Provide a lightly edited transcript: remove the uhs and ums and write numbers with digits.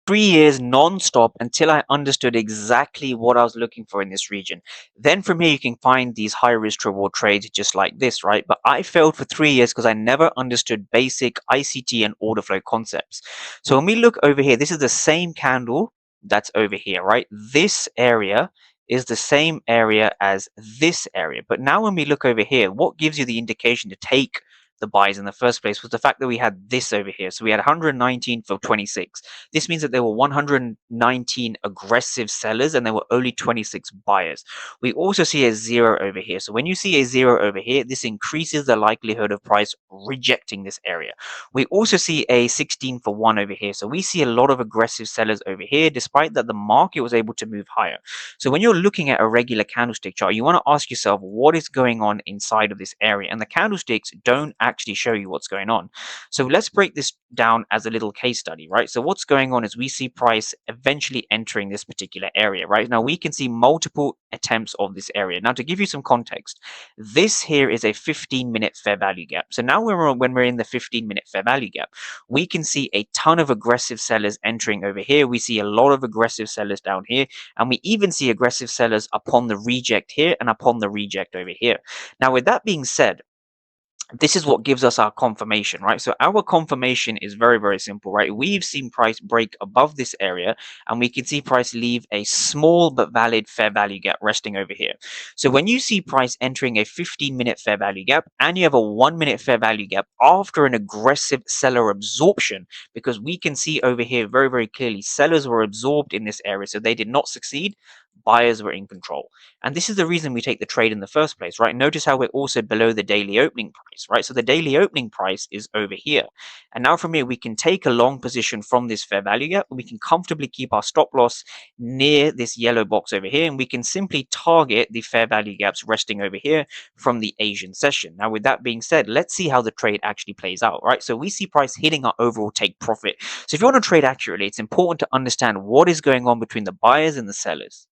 3 years non-stop until I understood exactly what I was looking for in this region. Then from here, you can find these high risk reward trades just like this, right? But I failed for 3 years because I never understood basic ICT and order flow concepts. So when we look over here, this is the same candle that's over here, right? This area is the same area as this area. But now when we look over here, what gives you the indication to take the buys in the first place was the fact that we had this over here. So we had 119 for 26. This means that there were 119 aggressive sellers and there were only 26 buyers. We also see a zero over here. So when you see a zero over here, this increases the likelihood of price rejecting this area. We also see a 16 for 1 over here. So we see a lot of aggressive sellers over here, despite that the market was able to move higher. So when you're looking at a regular candlestick chart, you want to ask yourself what is going on inside of this area. And the candlesticks don't actually show you what's going on. So let's break this down as a little case study, right? So what's going on is we see price eventually entering this particular area, right? Now we can see multiple attempts of this area. Now to give you some context, this here is a 15-minute fair value gap. So now when we're in the 15-minute fair value gap, we can see a ton of aggressive sellers entering over here. We see a lot of aggressive sellers down here, and we even see aggressive sellers upon the reject here and upon the reject over here. Now with that being said, this is what gives us our confirmation, right? So our confirmation is very, very simple, right? We've seen price break above this area and we can see price leave a small but valid fair value gap resting over here. So when you see price entering a 15-minute fair value gap and you have a 1-minute fair value gap after an aggressive seller absorption, because we can see over here very, very clearly sellers were absorbed in this area, so they did not succeed. Buyers were in control. And this is the reason we take the trade in the first place, right? Notice how we're also below the daily opening price, right? So the daily opening price is over here. And now from here, we can take a long position from this fair value gap. We can comfortably keep our stop loss near this yellow box over here. And we can simply target the fair value gaps resting over here from the Asian session. Now, with that being said, let's see how the trade actually plays out, right? So we see price hitting our overall take profit. So if you want to trade accurately, it's important to understand what is going on between the buyers and the sellers.